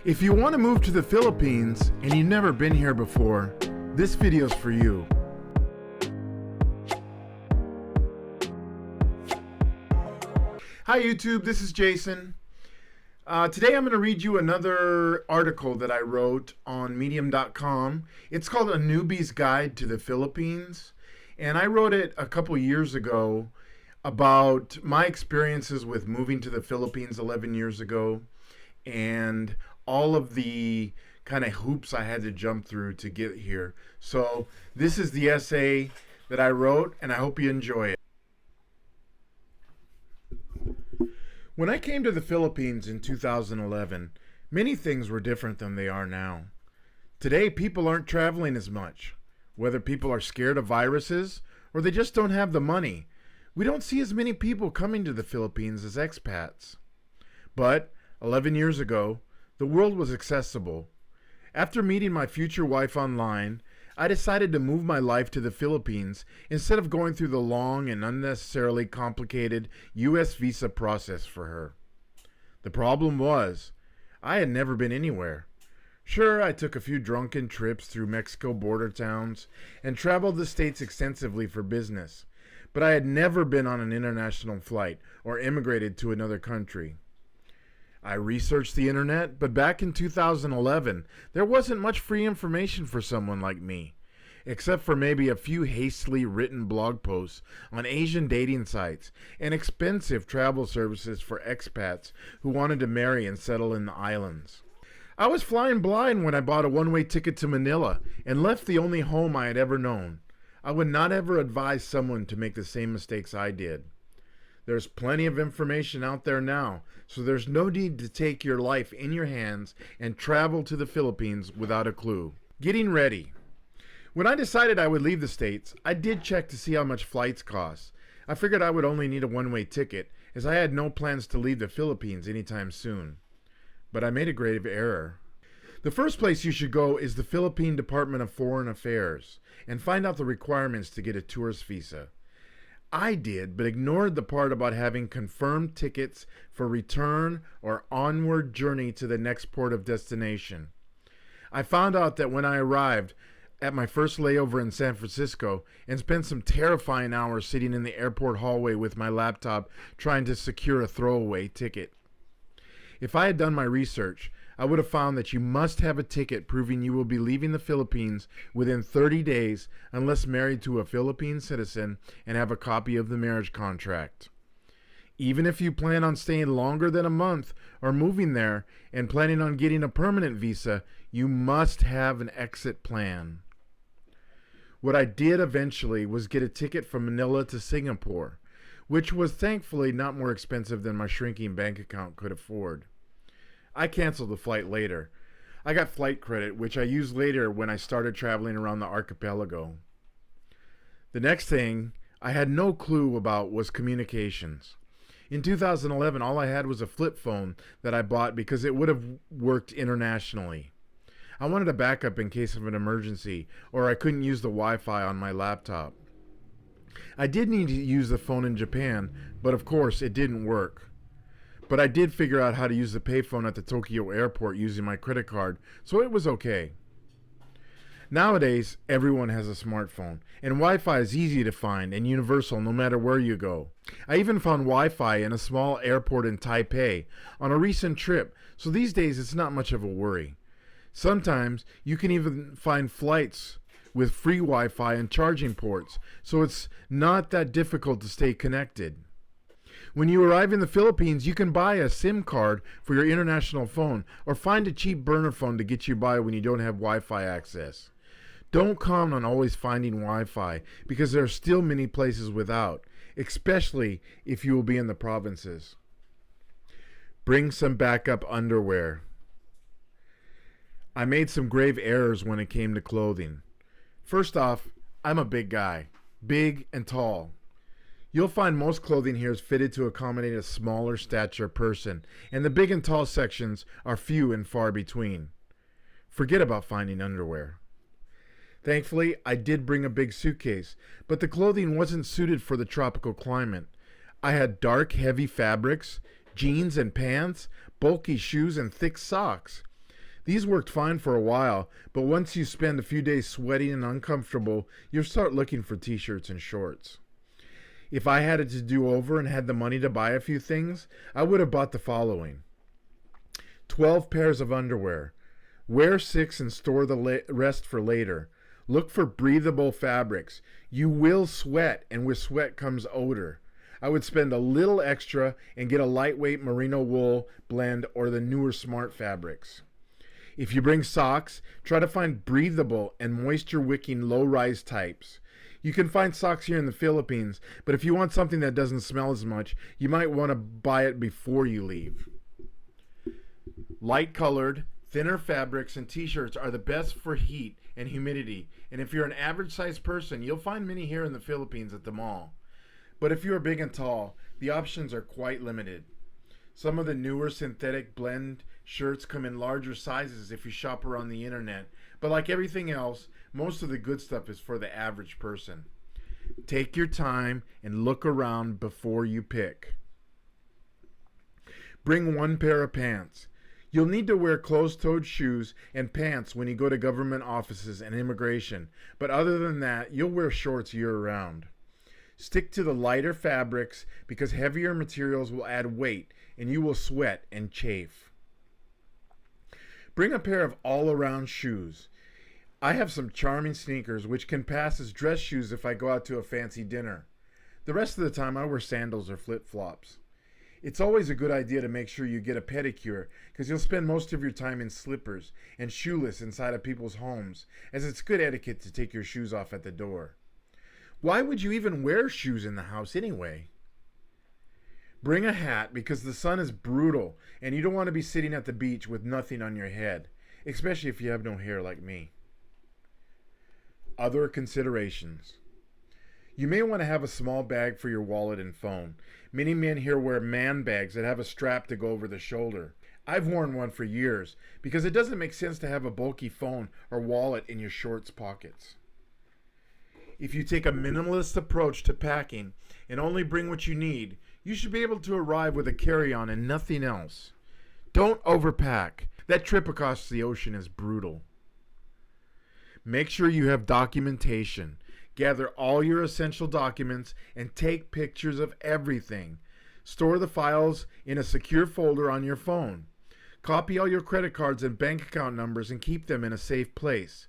If you want to move to the Philippines and you've never been here before, this video's for you. Hi YouTube, this is Jason. Today I'm going to read you another article that I wrote on medium.com. It's called A Newbie's Guide to the Philippines. And I wrote it a couple years ago about my experiences with moving to the Philippines 11 years ago and all of the kind of hoops I had to jump through to get here. So this is the essay that I wrote, and I hope you enjoy it. When I came to the Philippines in 2011, many things were different than they are now. Today, people aren't traveling as much. Whether people are scared of viruses or they just don't have the money, we don't see as many people coming to the Philippines as expats. But 11 years ago, the world was accessible. After meeting my future wife online, I decided to move my life to the Philippines instead of going through the long and unnecessarily complicated U.S. visa process for her. The problem was, I had never been anywhere. Sure, I took a few drunken trips through Mexico border towns and traveled the states extensively for business, but I had never been on an international flight or immigrated to another country. I researched the internet, but back in 2011, there wasn't much free information for someone like me, except for maybe a few hastily written blog posts on Asian dating sites and expensive travel services for expats who wanted to marry and settle in the islands. I was flying blind when I bought a one-way ticket to Manila and left the only home I had ever known. I would not ever advise someone to make the same mistakes I did. There's plenty of information out there now, so there's no need to take your life in your hands and travel to the Philippines without a clue. Getting ready. When I decided I would leave the States, I did check to see how much flights cost. I figured I would only need a one-way ticket, as I had no plans to leave the Philippines anytime soon. But I made a grave error. The first place you should go is the Philippine Department of Foreign Affairs and find out the requirements to get a tourist visa. I did, but ignored the part about having confirmed tickets for return or onward journey to the next port of destination. I found out that when I arrived at my first layover in San Francisco and spent some terrifying hours sitting in the airport hallway with my laptop trying to secure a throwaway ticket. If I had done my research, I would have found that you must have a ticket proving you will be leaving the Philippines within 30 days unless married to a Philippine citizen and have a copy of the marriage contract. Even if you plan on staying longer than a month or moving there and planning on getting a permanent visa, you must have an exit plan. What I did eventually was get a ticket from Manila to Singapore, which was thankfully not more expensive than my shrinking bank account could afford. I canceled the flight later. I got flight credit, which I used later when I started traveling around the archipelago. The next thing I had no clue about was communications. In 2011, all I had was a flip phone that I bought because it would have worked internationally. I wanted a backup in case of an emergency, or I couldn't use the Wi-Fi on my laptop. I did need to use the phone in Japan, but of course it didn't work. But I did figure out how to use the payphone at the Tokyo airport using my credit card, so it was okay. Nowadays, everyone has a smartphone, and Wi-Fi is easy to find and universal no matter where you go. I even found Wi-Fi in a small airport in Taipei on a recent trip, so these days it's not much of a worry. Sometimes you can even find flights with free Wi-Fi and charging ports, so it's not that difficult to stay connected. When you arrive in the Philippines, you can buy a SIM card for your international phone or find a cheap burner phone to get you by when you don't have Wi-Fi access. Don't count on always finding Wi-Fi because there are still many places without, especially if you will be in the provinces. Bring some backup underwear. I made some grave errors when it came to clothing. First off, I'm a big guy, big and tall. You'll find most clothing here is fitted to accommodate a smaller stature person, and the big and tall sections are few and far between. Forget about finding underwear. Thankfully, I did bring a big suitcase, but the clothing wasn't suited for the tropical climate. I had dark, heavy fabrics, jeans and pants, bulky shoes, and thick socks. These worked fine for a while, but once you spend a few days sweating and uncomfortable, you'll start looking for t-shirts and shorts. If I had it to do over and had the money to buy a few things, I would have bought the following: 12 pairs of underwear. Wear 6 and store the rest for later. Look for breathable fabrics. You will sweat, and with sweat comes odor. I would spend a little extra and get a lightweight merino wool blend or the newer smart fabrics. If you bring socks, try to find breathable and moisture-wicking low-rise types. You can find socks here in the Philippines, but if you want something that doesn't smell as much, you might want to buy it before you leave. Light-colored, thinner fabrics and t-shirts are the best for heat and humidity, and if you're an average-sized person, you'll find many here in the Philippines at the mall. But if you're big and tall, the options are quite limited. Some of the newer synthetic blend shirts come in larger sizes if you shop around the internet, but like everything else, most of the good stuff is for the average person. Take your time and look around before you pick. Bring 1 pair of pants. You'll need to wear closed-toed shoes and pants when you go to government offices and immigration, but other than that, you'll wear shorts year-round. Stick to the lighter fabrics because heavier materials will add weight and you will sweat and chafe. Bring a pair of all-around shoes. I have some charming sneakers which can pass as dress shoes if I go out to a fancy dinner. The rest of the time I wear sandals or flip-flops. It's always a good idea to make sure you get a pedicure because you'll spend most of your time in slippers and shoeless inside of people's homes, as it's good etiquette to take your shoes off at the door. Why would you even wear shoes in the house anyway? Bring a hat because the sun is brutal and you don't want to be sitting at the beach with nothing on your head, especially if you have no hair like me. Other considerations. You may want to have a small bag for your wallet and phone. Many men here wear man bags that have a strap to go over the shoulder. I've worn one for years because it doesn't make sense to have a bulky phone or wallet in your shorts pockets. If you take a minimalist approach to packing and only bring what you need, you should be able to arrive with a carry-on and nothing else. Don't overpack. That trip across the ocean is brutal. Make sure you have documentation. Gather all your essential documents and take pictures of everything. Store the files in a secure folder on your phone. Copy all your credit cards and bank account numbers and keep them in a safe place.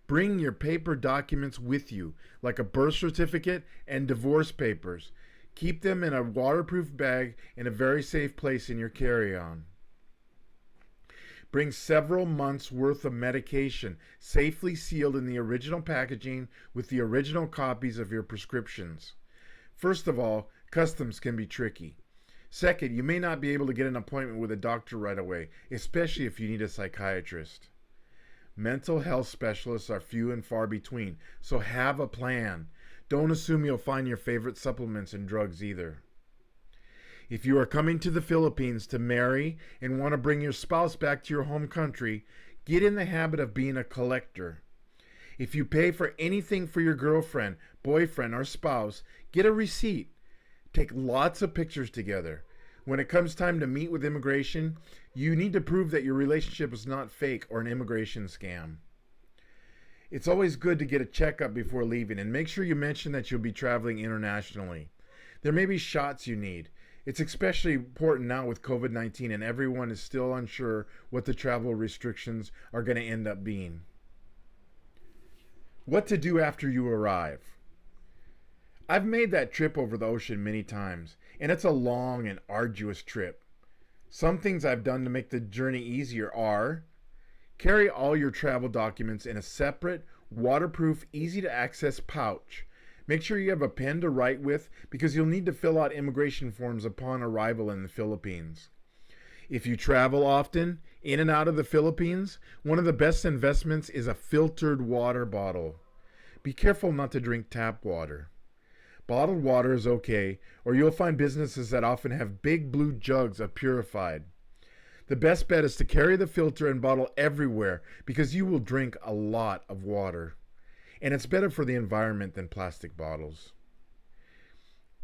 Bring your paper documents with you, like a birth certificate and divorce papers. Keep them in a waterproof bag in a very safe place in your carry-on. Bring several months' worth of medication, safely sealed in the original packaging with the original copies of your prescriptions. First of all, customs can be tricky. Second, you may not be able to get an appointment with a doctor right away, especially if you need a psychiatrist. Mental health specialists are few and far between, so have a plan. Don't assume you'll find your favorite supplements and drugs either. If you are coming to the Philippines to marry and want to bring your spouse back to your home country, get in the habit of being a collector. If you pay for anything for your girlfriend, boyfriend, or spouse, get a receipt. Take lots of pictures together. When it comes time to meet with immigration, you need to prove that your relationship is not fake or an immigration scam. It's always good to get a checkup before leaving and make sure you mention that you'll be traveling internationally. There may be shots you need. It's especially important now with COVID-19 and everyone is still unsure what the travel restrictions are going to end up being. What to do after you arrive. I've made that trip over the ocean many times, and it's a long and arduous trip. Some things I've done to make the journey easier are: carry all your travel documents in a separate, waterproof, easy-to-access pouch. Make sure you have a pen to write with because you'll need to fill out immigration forms upon arrival in the Philippines. If you travel often, in and out of the Philippines, one of the best investments is a filtered water bottle. Be careful not to drink tap water. Bottled water is okay, or you'll find businesses that often have big blue jugs of purified. The best bet is to carry the filter and bottle everywhere because you will drink a lot of water. And it's better for the environment than plastic bottles.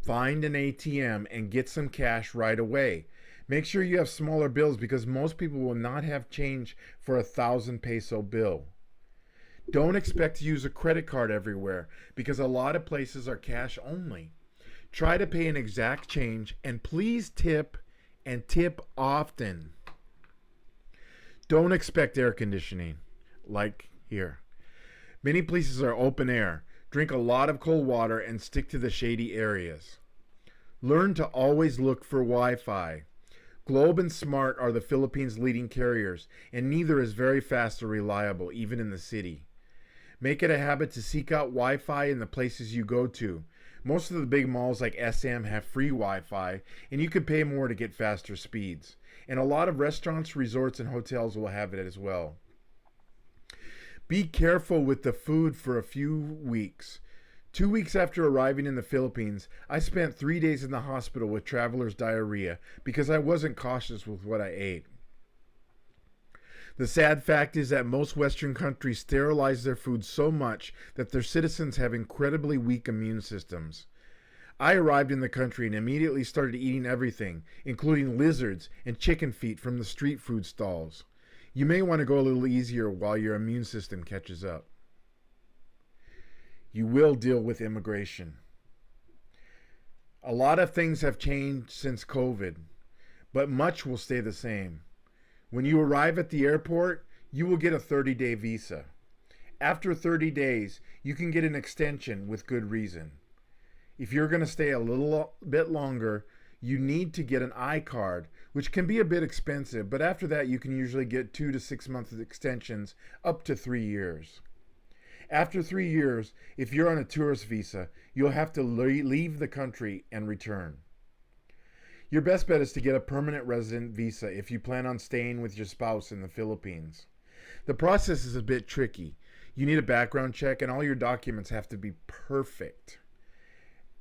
Find an ATM and get some cash right away. Make sure you have smaller bills because most people will not have change for a 1,000 peso bill. Don't expect to use a credit card everywhere because a lot of places are cash only. Try to pay an exact change and please tip and tip often. Don't expect air conditioning like here. Many places are open air. Drink a lot of cold water and stick to the shady areas. Learn to always look for Wi-Fi. Globe and Smart are the Philippines' leading carriers, and neither is very fast or reliable, even in the city. Make it a habit to seek out Wi-Fi in the places you go to. Most of the big malls like SM have free Wi-Fi, and you can pay more to get faster speeds. And a lot of restaurants, resorts, and hotels will have it as well. Be careful with the food for a few weeks. 2 weeks after arriving in the Philippines, I spent 3 days in the hospital with traveler's diarrhea because I wasn't cautious with what I ate. The sad fact is that most Western countries sterilize their food so much that their citizens have incredibly weak immune systems. I arrived in the country and immediately started eating everything, including lizards and chicken feet from the street food stalls. You may want to go a little easier while your immune system catches up. You will deal with immigration. A lot of things have changed since COVID, but much will stay the same. When you arrive at the airport, you will get a 30-day visa. After 30 days, you can get an extension with good reason. If you're going to stay a little bit longer, you need to get an I-card, which can be a bit expensive, but after that you can usually get 2 to 6 month extensions up to 3 years. After 3 years, if you're on a tourist visa, you'll have to leave the country and return. Your best bet is to get a permanent resident visa if you plan on staying with your spouse in the Philippines. The process is a bit tricky. You need a background check and all your documents have to be perfect.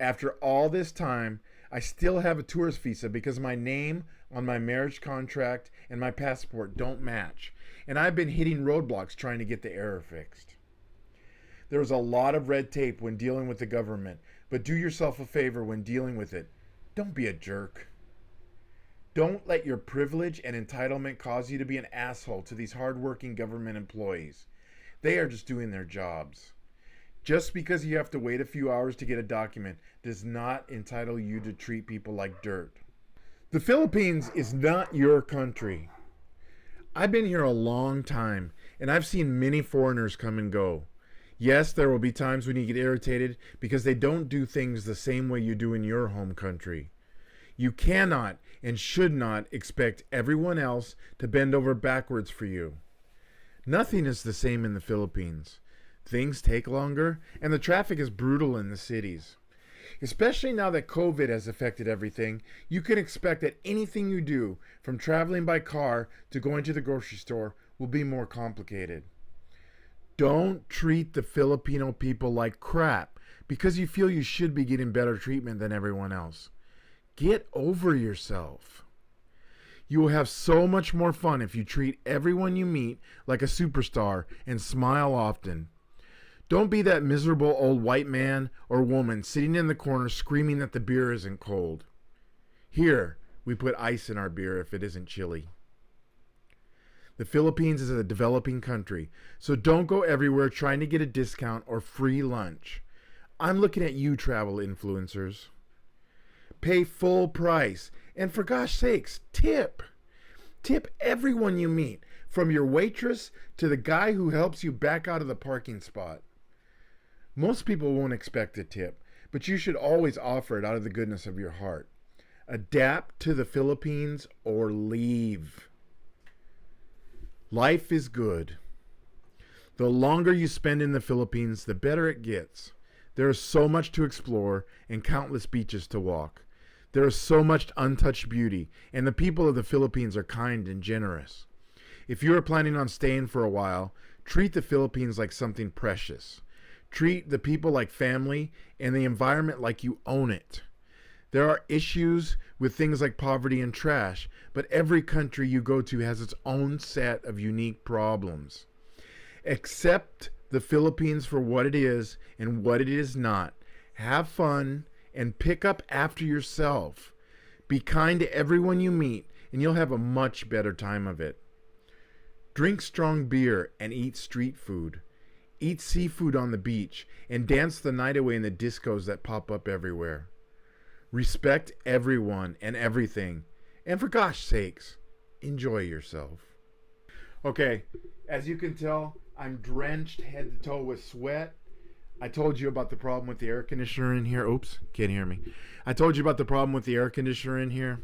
After all this time, I still have a tourist visa because my name on my marriage contract and my passport don't match, and I've been hitting roadblocks trying to get the error fixed. There's a lot of red tape when dealing with the government, but do yourself a favor when dealing with it. Don't be a jerk. Don't let your privilege and entitlement cause you to be an asshole to these hardworking government employees. They are just doing their jobs. Just because you have to wait a few hours to get a document does not entitle you to treat people like dirt. The Philippines is not your country. I've been here a long time, and I've seen many foreigners come and go. Yes, there will be times when you get irritated because they don't do things the same way you do in your home country. You cannot and should not expect everyone else to bend over backwards for you. Nothing is the same in the Philippines. Things take longer, and the traffic is brutal in the cities. Especially now that COVID has affected everything, you can expect that anything you do, from traveling by car to going to the grocery store, will be more complicated. Don't treat the Filipino people like crap because you feel you should be getting better treatment than everyone else. Get over yourself. You will have so much more fun if you treat everyone you meet like a superstar and smile often. Don't be that miserable old white man or woman sitting in the corner screaming that the beer isn't cold. Here, we put ice in our beer if it isn't chilly. The Philippines is a developing country, so don't go everywhere trying to get a discount or free lunch. I'm looking at you, travel influencers. Pay full price, and for gosh sakes, tip. Tip everyone you meet, from your waitress to the guy who helps you back out of the parking spot. Most people won't expect a tip, but you should always offer it out of the goodness of your heart. Adapt to the Philippines or leave. Life is good. The longer you spend in the Philippines, the better it gets. There is so much to explore and countless beaches to walk. There is so much untouched beauty, and the people of the Philippines are kind and generous. If you are planning on staying for a while, treat the Philippines like something precious. Treat the people like family and the environment like you own it. There are issues with things like poverty and trash, but every country you go to has its own set of unique problems. Accept the Philippines for what it is and what it is not. Have fun and pick up after yourself. Be kind to everyone you meet and you'll have a much better time of it. Drink strong beer and eat street food. Eat seafood on the beach and dance the night away in the discos that pop up everywhere. Respect everyone and everything. And for gosh sakes, enjoy yourself. Okay, as you can tell, I'm drenched head to toe with sweat. I told you about the problem with the air conditioner in here. Oops, can't hear me. I told you about the problem with the air conditioner in here.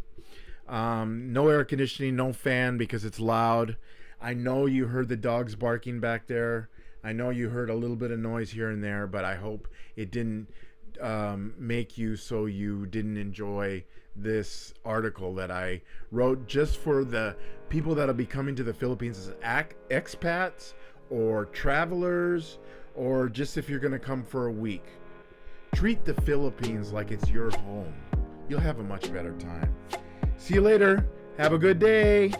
No air conditioning, no fan because it's loud. I know you heard the dogs barking back there. I know you heard a little bit of noise here and there, but I hope it didn't make you so you didn't enjoy this article that I wrote just for the people that'll be coming to the Philippines as expats or travelers, or just if you're going to come for a week. Treat the Philippines like it's your home. You'll have a much better time. See you later. Have a good day.